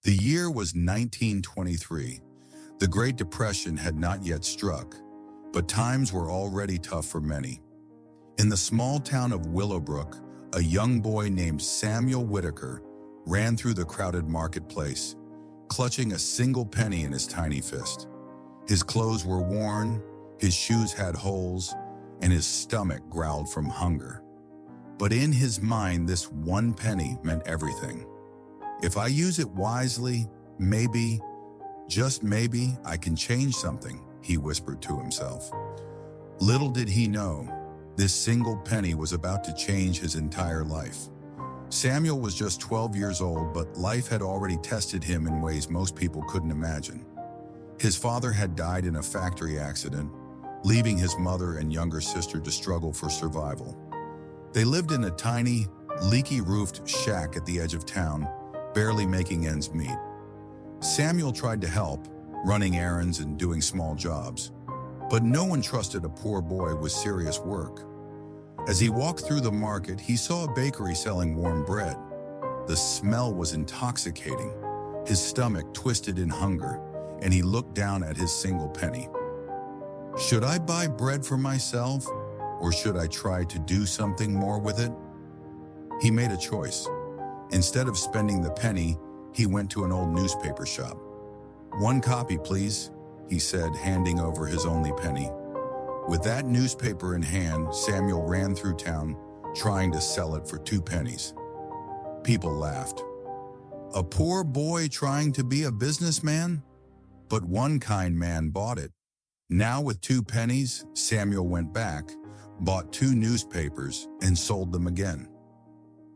The year was 1923. The Great Depression had not yet struck, but times were already tough for many. In the small town of Willowbrook, a young boy named Samuel Whitaker ran through the crowded marketplace, clutching a single penny in his tiny fist. His clothes were worn, his shoes had holes, and his stomach growled from hunger. But in his mind, this one penny meant everything. If I use it wisely, maybe, just maybe, I can change something, he whispered to himself. Little did he know, this single penny was about to change his entire life. Samuel was just 12 years old, but life had already tested him in ways most people couldn't imagine. His father had died in a factory accident, leaving his mother and younger sister to struggle for survival. They lived in a tiny, leaky-roofed shack at the edge of town, barely making ends meet. Samuel tried to help, running errands and doing small jobs, but no one trusted a poor boy with serious work. As he walked through the market, he saw a bakery selling warm bread. The smell was intoxicating. His stomach twisted in hunger, and he looked down at his single penny. Should I buy bread for myself, or should I try to do something more with it? He made a choice. Instead of spending the penny, he went to an old newspaper shop. "One copy, please," he said, handing over his only penny. With that newspaper in hand, Samuel ran through town, trying to sell it for 2 pennies. People laughed. A poor boy trying to be a businessman? But one kind man bought it. Now with 2 pennies, Samuel went back, bought 2 newspapers, and sold them again.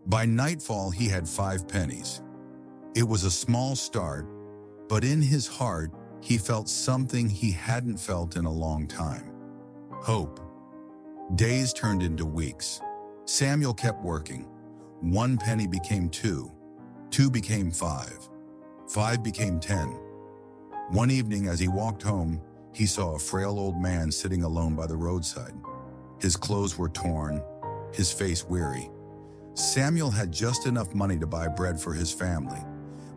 By nightfall, he had 5 pennies. It was a small start, but in his heart, he felt something he hadn't felt in a long time. Hope. Days turned into weeks. Samuel kept working. 1 penny became 2. 2 became 5. 5 became 10. One evening, as he walked home, he saw a frail old man sitting alone by the roadside. His clothes were torn, his face weary. Samuel had just enough money to buy bread for his family,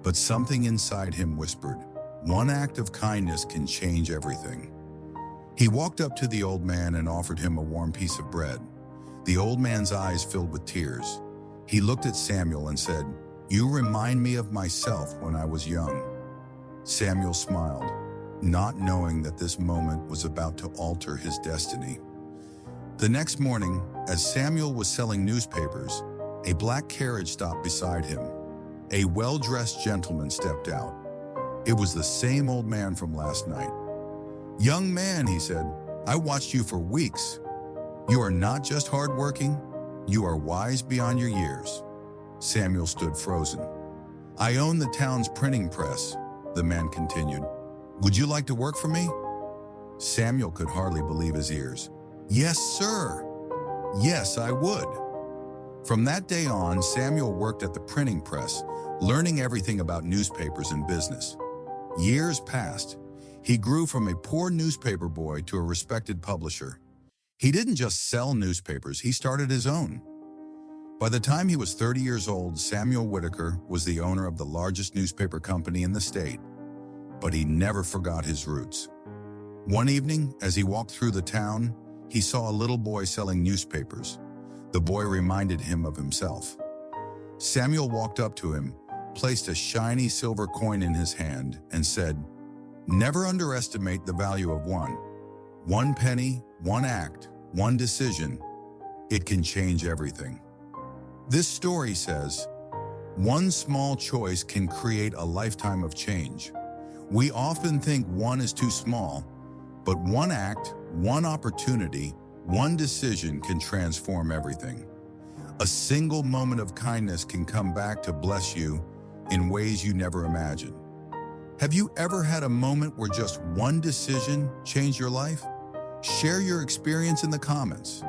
but something inside him whispered, one act of kindness can change everything. He walked up to the old man and offered him a warm piece of bread. The old man's eyes filled with tears. He looked at Samuel and said, "You remind me of myself when I was young." Samuel smiled, not knowing that this moment was about to alter his destiny. The next morning, as Samuel was selling newspapers, a black carriage stopped beside him. A well-dressed gentleman stepped out. It was the same old man from last night. "Young man," he said, "I watched you for weeks. You are not just hardworking, you are wise beyond your years." Samuel stood frozen. "I own the town's printing press," the man continued. "Would you like to work for me?" Samuel could hardly believe his ears. "Yes, sir. Yes, I would." From that day on, Samuel worked at the printing press, learning everything about newspapers and business. Years passed. He grew from a poor newspaper boy to a respected publisher. He didn't just sell newspapers, he started his own. By the time he was 30 years old, Samuel Whitaker was the owner of the largest newspaper company in the state. But he never forgot his roots. One evening, as he walked through the town, he saw a little boy selling newspapers. The boy reminded him of himself. Samuel walked up to him, placed a shiny silver coin in his hand, and said, "Never underestimate the value of one. 1 penny, 1 act, 1 decision. It can change everything." This story says, one small choice can create a lifetime of change. We often think one is too small, but 1 act, 1 opportunity, 1 decision can transform everything. A single moment of kindness can come back to bless you in ways you never imagined. Have you ever had a moment where just 1 decision changed your life? Share your experience in the comments.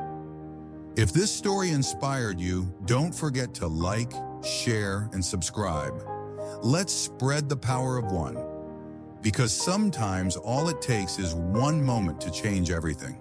If this story inspired you, don't forget to like, share, and subscribe. Let's spread the power of one, because sometimes all it takes is 1 moment to change everything.